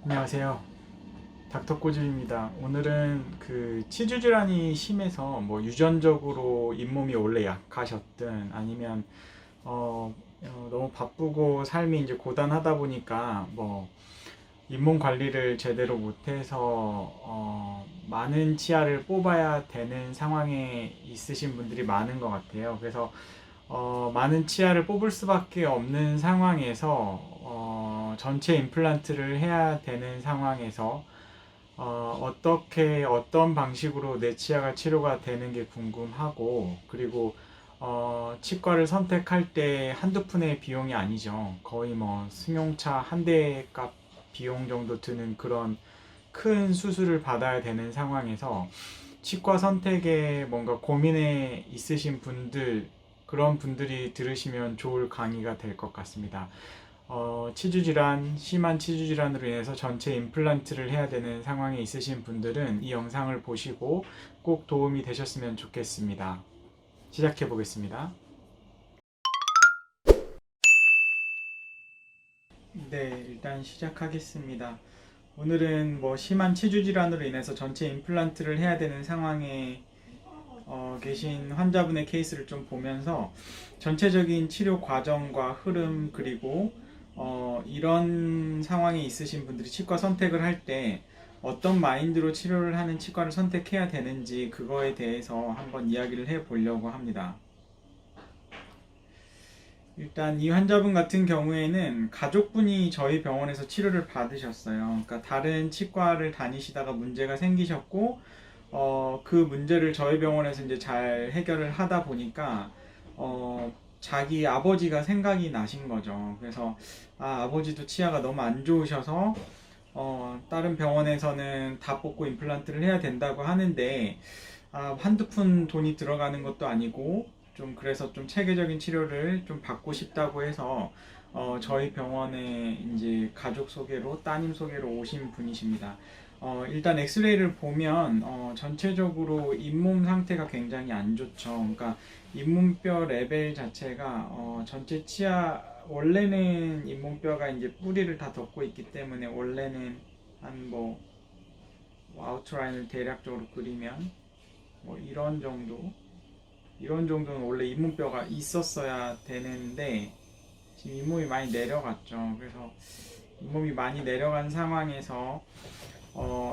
안녕하세요. 닥터꼬집입니다. 오늘은 그 치주 질환이 심해서 뭐 유전적으로 잇몸이 원래 약하셨든 아니면 너무 바쁘고 삶이 이제 고단하다 보니까 뭐 잇몸 관리를 제대로 못해서 많은 치아를 뽑아야 되는 상황에 있으신 분들이 많은 것 같아요. 그래서 많은 치아를 뽑을 수밖에 없는 상황에서 전체 임플란트를 해야 되는 상황에서 어떻게 어떤 방식으로 내 치아가 치료가 되는 게 궁금하고, 그리고 치과를 선택할 때 한두 푼의 비용이 아니죠. 거의 뭐 승용차 한 대 값 비용 정도 드는 그런 큰 수술을 받아야 되는 상황에서 치과 선택에 뭔가 고민에 있으신 분들, 그런 분들이 들으시면 좋을 강의가 될 것 같습니다. 심한 치주 질환으로 인해서 전체 임플란트를 해야 되는 상황에 있으신 분들은 이 영상을 보시고 꼭 도움이 되셨으면 좋겠습니다. 시작해 보겠습니다. 네, 일단 시작하겠습니다. 오늘은 뭐 심한 치주 질환으로 인해서 전체 임플란트를 해야 되는 상황에 계신 환자분의 케이스를 좀 보면서 전체적인 치료 과정과 흐름, 그리고 이런 상황에 있으신 분들이 치과 선택을 할 때 어떤 마인드로 치료를 하는 치과를 선택해야 되는지, 그거에 대해서 한번 이야기를 해 보려고 합니다. 일단 이 환자분 같은 경우에는 가족분이 저희 병원에서 치료를 받으셨어요. 그러니까 다른 치과를 다니시다가 문제가 생기셨고, 그 문제를 저희 병원에서 이제 잘 해결을 하다 보니까, 자기 아버지가 생각이 나신 거죠. 그래서, 아버지도 치아가 너무 안 좋으셔서, 다른 병원에서는 다 뽑고 임플란트를 해야 된다고 하는데, 한두 푼 돈이 들어가는 것도 아니고, 좀 그래서 좀 체계적인 치료를 좀 받고 싶다고 해서, 저희 병원에 이제 가족 소개로, 따님 소개로 오신 분이십니다. 일단 엑스레이를 보면 전체적으로 잇몸 상태가 굉장히 안 좋죠. 그러니까 잇몸뼈 레벨 자체가 전체 치아, 원래는 잇몸뼈가 이제 뿌리를 다 덮고 있기 때문에 원래는 한 뭐 아웃라인을 대략적으로 그리면 뭐 이런 정도는 원래 잇몸뼈가 있었어야 되는데 지금 잇몸이 많이 내려갔죠. 그래서 잇몸이 많이 내려간 상황에서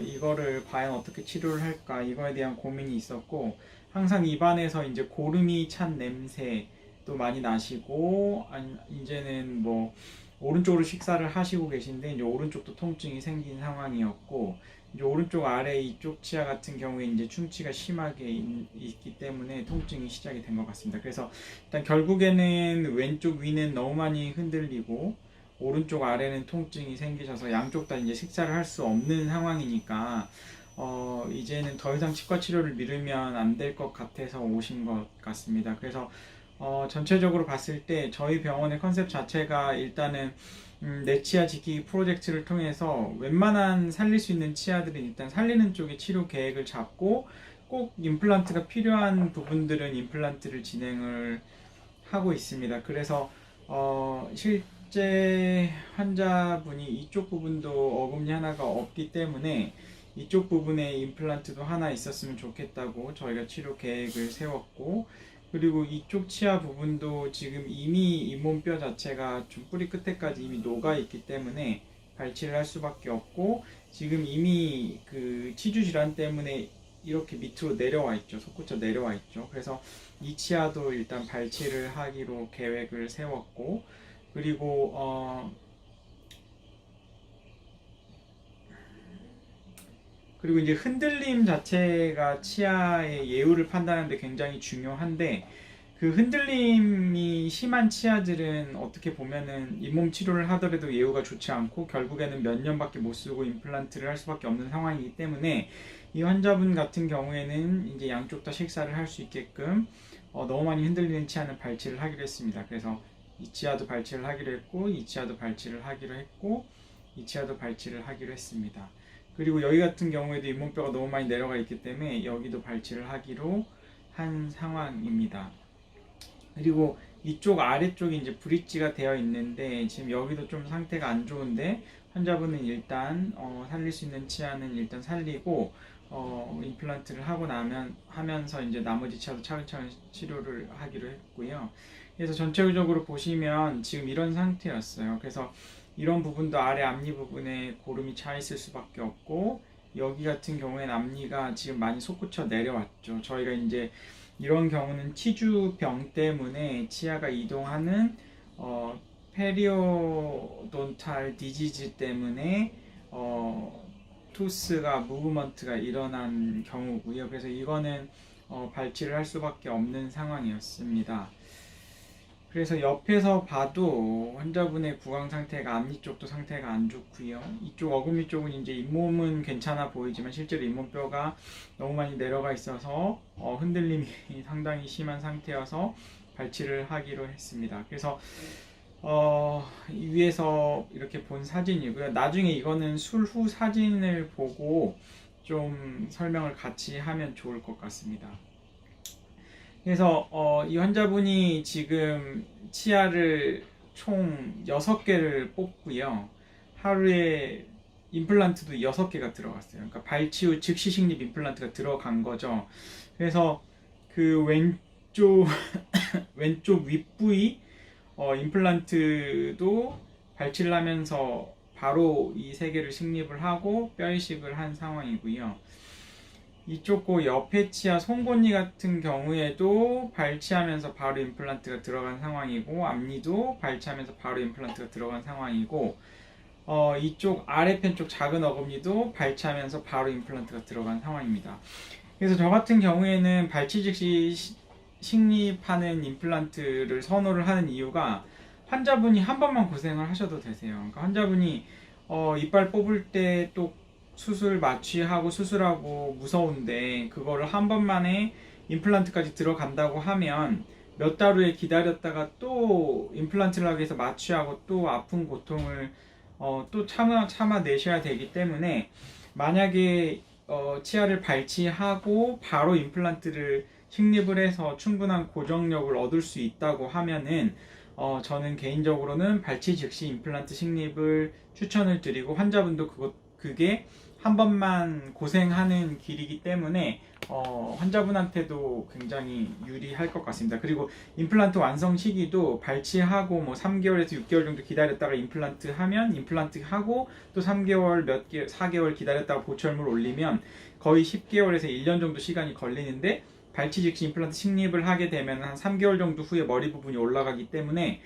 이거를 과연 어떻게 치료를 할까, 이거에 대한 고민이 있었고, 항상 입안에서 이제 고름이 찬 냄새도 많이 나시고, 이제는 뭐 오른쪽으로 식사를 하시고 계신데 이제 오른쪽도 통증이 생긴 상황이었고, 이제 오른쪽 아래 이쪽 치아 같은 경우에 이제 충치가 심하게 있기 때문에 통증이 시작이 된 것 같습니다. 그래서 일단 결국에는 왼쪽 위는 너무 많이 흔들리고 오른쪽 아래는 통증이 생기셔서 양쪽 다 이제 식사를 할 수 없는 상황이니까 이제는 더 이상 치과 치료를 미루면 안 될 것 같아서 오신 것 같습니다. 그래서 전체적으로 봤을 때 저희 병원의 컨셉 자체가 일단은 내 치아 지키기 프로젝트를 통해서 웬만한 살릴 수 있는 치아들은 일단 살리는 쪽에 치료 계획을 잡고, 꼭 임플란트가 필요한 부분들은 임플란트를 진행을 하고 있습니다. 그래서 실제 환자분이 이쪽 부분도 어금니 하나가 없기 때문에 이쪽 부분에 임플란트도 하나 있었으면 좋겠다고 저희가 치료 계획을 세웠고, 그리고 이쪽 치아 부분도 지금 이미 잇몸뼈 자체가 좀 뿌리 끝에까지 이미 녹아 있기 때문에 발치를 할 수밖에 없고, 지금 이미 그 치주 질환 때문에 이렇게 밑으로 내려와 있죠. 솟구쳐 내려와 있죠. 그래서 이 치아도 일단 발치를 하기로 계획을 세웠고, 그리고 그리고 이제 흔들림 자체가 치아의 예후를 판단하는데 굉장히 중요한데, 그 흔들림이 심한 치아들은 어떻게 보면은 잇몸 치료를 하더라도 예후가 좋지 않고 결국에는 몇 년밖에 못 쓰고 임플란트를 할 수밖에 없는 상황이기 때문에, 이 환자분 같은 경우에는 이제 양쪽 다 식사를 할 수 있게끔 너무 많이 흔들리는 치아는 발치를 하기로 했습니다. 그래서 이 치아도 발치를 하기로 했고, 이 치아도 발치를 하기로 했고, 이 치아도 발치를 하기로 했습니다. 그리고 여기 같은 경우에도 잇몸뼈가 너무 많이 내려가 있기 때문에 여기도 발치를 하기로 한 상황입니다. 그리고 이쪽 아래쪽이 이제 브릿지가 되어 있는데 지금 여기도 좀 상태가 안 좋은데 환자분은 일단 살릴 수 있는 치아는 일단 살리고 임플란트를 하고 나면 하면서 이제 나머지 치아도 차근차근 치료를 하기로 했고요. 그래서 전체적으로 보시면 지금 이런 상태였어요. 그래서 이런 부분도 아래 앞니 부분에 고름이 차 있을 수밖에 없고, 여기 같은 경우에는 앞니가 지금 많이 솟구쳐 내려왔죠. 저희가 이제 이런 경우는 치주병 때문에 치아가 이동하는 페리오돈탈 디지즈 때문에 투스가 무브먼트가 일어난 경우고요. 그래서 이거는 발치를 할 수밖에 없는 상황이었습니다. 그래서 옆에서 봐도 환자분의 구강 상태가 앞니 쪽도 상태가 안 좋고요. 이쪽 어금니 쪽은 이제 잇몸은 괜찮아 보이지만 실제로 잇몸뼈가 너무 많이 내려가 있어서 흔들림이 상당히 심한 상태여서 발치를 하기로 했습니다. 그래서 위에서 이렇게 본 사진이고요. 나중에 이거는 술 후 사진을 보고 좀 설명을 같이 하면 좋을 것 같습니다. 그래서 이 환자분이 지금 치아를 총 6개를 뽑고요. 하루에 임플란트도 6개가 들어갔어요. 그러니까 발치 후 즉시 식립 임플란트가 들어간 거죠. 그래서 그 왼쪽 왼쪽 윗부위 임플란트도 발치를 하면서 바로 이 3개를 식립을 하고 뼈 이식을 한 상황이고요. 이쪽 고 옆에 치아 송곳니 같은 경우에도 발치하면서 바로 임플란트가 들어간 상황이고, 앞니도 발치하면서 바로 임플란트가 들어간 상황이고, 이쪽 아래편 쪽 작은 어금니도 발치하면서 바로 임플란트가 들어간 상황입니다. 그래서 저 같은 경우에는 발치 즉시 식립하는 임플란트를 선호를 하는 이유가, 환자분이 한 번만 고생을 하셔도 되세요. 그러니까 환자분이 이빨 뽑을 때 또 수술 마취하고 수술하고 무서운데 그거를 한 번만에 임플란트까지 들어간다고 하면 몇 달 후에 기다렸다가 또 임플란트를 하기 위해서 마취하고 또 아픈 고통을 또 참아내셔야 되기 때문에, 만약에 치아를 발치하고 바로 임플란트를 식립을 해서 충분한 고정력을 얻을 수 있다고 하면은 저는 개인적으로는 발치 즉시 임플란트 식립을 추천을 드리고, 환자분도 그게 한 번만 고생하는 길이기 때문에 환자분한테도 굉장히 유리할 것 같습니다. 그리고 임플란트 완성 시기도 발치하고 뭐 3개월에서 6개월 정도 기다렸다가 임플란트 하면, 임플란트 하고 또 3개월 4개월 기다렸다가 보철물 올리면 거의 10개월에서 1년 정도 시간이 걸리는데, 발치 즉시 임플란트 식립을 하게 되면 한 3개월 정도 후에 머리 부분이 올라가기 때문에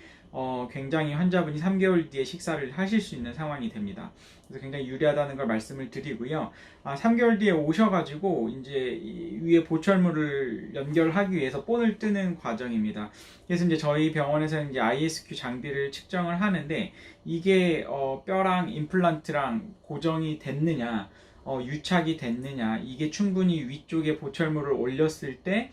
굉장히 환자분이 3개월 뒤에 식사를 하실 수 있는 상황이 됩니다. 그래서 굉장히 유리하다는 걸 말씀을 드리고요. 3개월 뒤에 오셔가지고 이제 위에 보철물을 연결하기 위해서 본을 뜨는 과정입니다. 그래서 이제 저희 병원에서는 이제 ISQ 장비를 측정을 하는데, 이게 뼈랑 임플란트랑 고정이 됐느냐, 유착이 됐느냐, 이게 충분히 위쪽에 보철물을 올렸을 때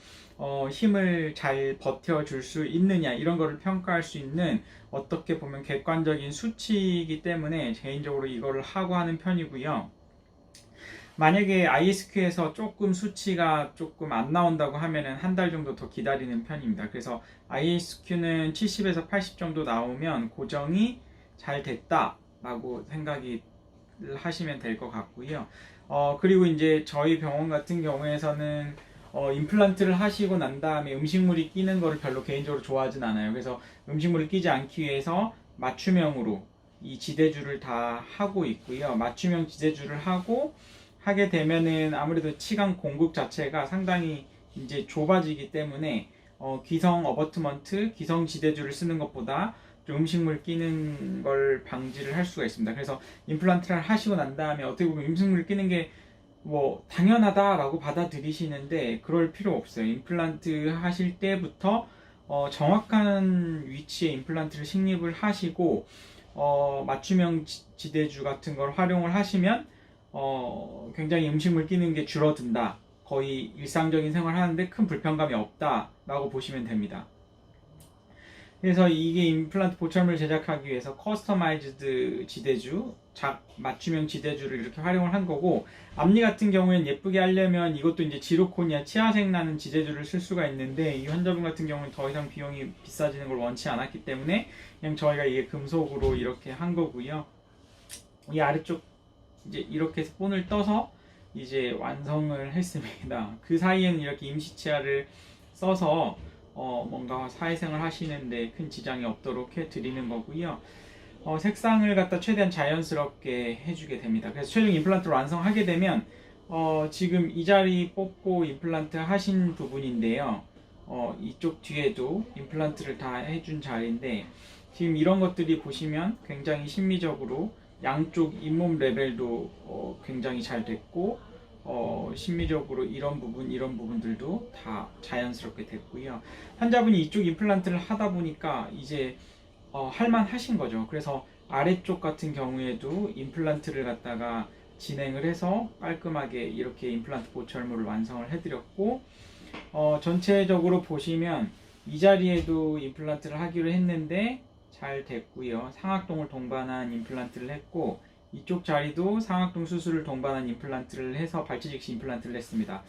힘을 잘 버텨줄 수 있느냐, 이런 거를 평가할 수 있는 어떻게 보면 객관적인 수치이기 때문에 개인적으로 이거를 하고 하는 편이고요. 만약에 ISQ에서 조금 수치가 조금 안 나온다고 하면은 한 달 정도 더 기다리는 편입니다. 그래서 ISQ는 70에서 80 정도 나오면 고정이 잘 됐다 라고 생각이 하시면 될 것 같고요. 그리고 이제 저희 병원 같은 경우에서는 임플란트를 하시고 난 다음에 음식물이 끼는 거를 별로 개인적으로 좋아하진 않아요. 그래서 음식물을 끼지 않기 위해서 맞춤형으로 이 지대주를 다 하고 있고요. 맞춤형 지대주를 하게 되면은 아무래도 치강 공급 자체가 상당히 이제 좁아지기 때문에 기성 어버트먼트, 기성 지대주를 쓰는 것보다 음식물 끼는 걸 방지를 할 수가 있습니다. 그래서 임플란트를 하시고 난 다음에 어떻게 보면 음식물 끼는 게 뭐 당연하다라고 받아들이시는데 그럴 필요 없어요. 임플란트 하실 때부터 정확한 위치에 임플란트를 식립을 하시고 맞춤형 지대주 같은 걸 활용을 하시면 굉장히 음식물 끼는 게 줄어든다. 거의 일상적인 생활을 하는데 큰 불편감이 없다라고 보시면 됩니다. 그래서 이게 임플란트 보철물을 제작하기 위해서 커스터마이즈드 지대주, 맞춤형 지대주를 이렇게 활용을 한 거고, 앞니 같은 경우에는 예쁘게 하려면 이것도 이제 지로코니아 치아색 나는 지대주를 쓸 수가 있는데, 이 환자분 같은 경우는 더 이상 비용이 비싸지는 걸 원치 않았기 때문에 그냥 저희가 이게 금속으로 이렇게 한 거고요. 이 아래쪽 이제 이렇게 해서 본을 떠서 이제 완성을 했습니다. 그 사이에는 이렇게 임시치아를 써서 뭔가 사회생활 하시는데 큰 지장이 없도록 해드리는 거고요. 색상을 갖다 최대한 자연스럽게 해주게 됩니다. 그래서 최종 임플란트를 완성하게 되면 지금 이 자리 뽑고 임플란트 하신 부분인데요. 이쪽 뒤에도 임플란트를 다 해준 자리인데 지금 이런 것들이 보시면 굉장히 심미적으로 양쪽 잇몸 레벨도 굉장히 잘 됐고 심미적으로 이런 부분들도 다 자연스럽게 됐고요. 환자분이 이쪽 임플란트를 하다 보니까 이제 할만하신 거죠. 그래서 아래쪽 같은 경우에도 임플란트를 갖다가 진행을 해서 깔끔하게 이렇게 임플란트 보철물을 완성을 해드렸고 전체적으로 보시면 이 자리에도 임플란트를 하기로 했는데 잘 됐고요. 상악동을 동반한 임플란트를 했고 이쪽 자리도 상악동 수술을 동반한 임플란트를 해서 발치직시 임플란트를 했습니다.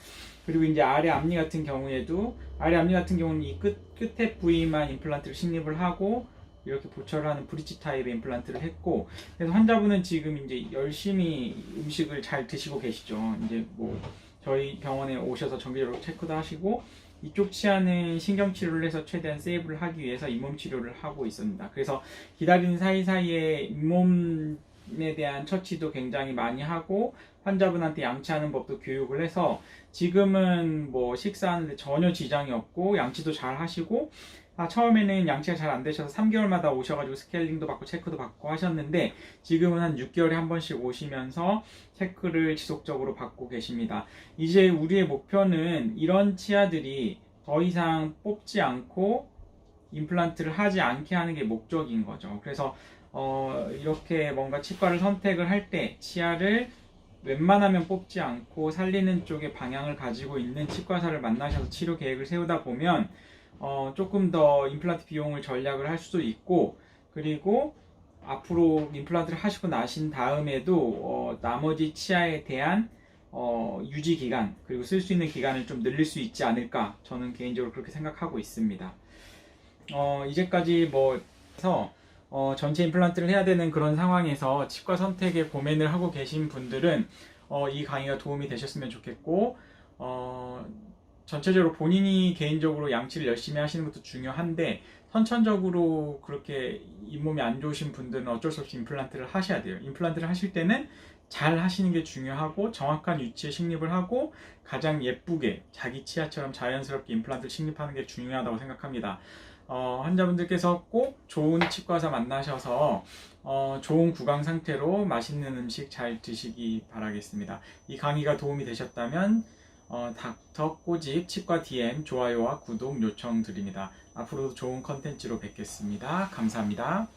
그리고 이제 아래 앞니 같은 경우에도 아래 앞니 같은 경우는 이 끝에 부위만 임플란트를 식립을 하고 이렇게 보철하는 브릿지 타입의 임플란트를 했고 그래서 환자분은 지금 이제 열심히 음식을 잘 드시고 계시죠. 이제 뭐 저희 병원에 오셔서 정기적으로 체크도 하시고 이쪽 치아는 신경치료를 해서 최대한 세이브를 하기 위해서 잇몸 치료를 하고 있습니다. 그래서 기다리는 사이사이에 잇몸에 대한 처치도 굉장히 많이 하고 환자분한테 양치하는 법도 교육을 해서 지금은 뭐 식사하는데 전혀 지장이 없고 양치도 잘 하시고 처음에는 양치가 잘 안 되셔서 3개월마다 오셔가지고 스케일링도 받고 체크도 받고 하셨는데 지금은 한 6개월에 한 번씩 오시면서 체크를 지속적으로 받고 계십니다. 이제 우리의 목표는 이런 치아들이 더 이상 뽑지 않고 임플란트를 하지 않게 하는 게 목적인 거죠. 그래서 이렇게 뭔가 치과를 선택을 할 때 치아를 웬만하면 뽑지 않고 살리는 쪽의 방향을 가지고 있는 치과사를 만나셔서 치료 계획을 세우다 보면 조금 더 임플란트 비용을 절약을 할 수도 있고 그리고 앞으로 임플란트를 하시고 나신 다음에도 나머지 치아에 대한 유지 기간 그리고 쓸 수 있는 기간을 좀 늘릴 수 있지 않을까 저는 개인적으로 그렇게 생각하고 있습니다. 이제까지 뭐 해서 전체 임플란트를 해야 되는 그런 상황에서 치과 선택에 고민을 하고 계신 분들은 이 강의가 도움이 되셨으면 좋겠고 전체적으로 본인이 개인적으로 양치를 열심히 하시는 것도 중요한데 선천적으로 그렇게 잇몸이 안 좋으신 분들은 어쩔 수 없이 임플란트를 하셔야 돼요. 임플란트를 하실 때는 잘 하시는 게 중요하고 정확한 위치에 식립을 하고 가장 예쁘게 자기 치아처럼 자연스럽게 임플란트를 식립하는 게 중요하다고 생각합니다. 환자분들께서 꼭 좋은 치과의사 만나셔서 좋은 구강 상태로 맛있는 음식 잘 드시기 바라겠습니다. 이 강의가 도움이 되셨다면 닥터 꼬집 치과 DM 좋아요와 구독 요청드립니다. 앞으로도 좋은 컨텐츠로 뵙겠습니다. 감사합니다.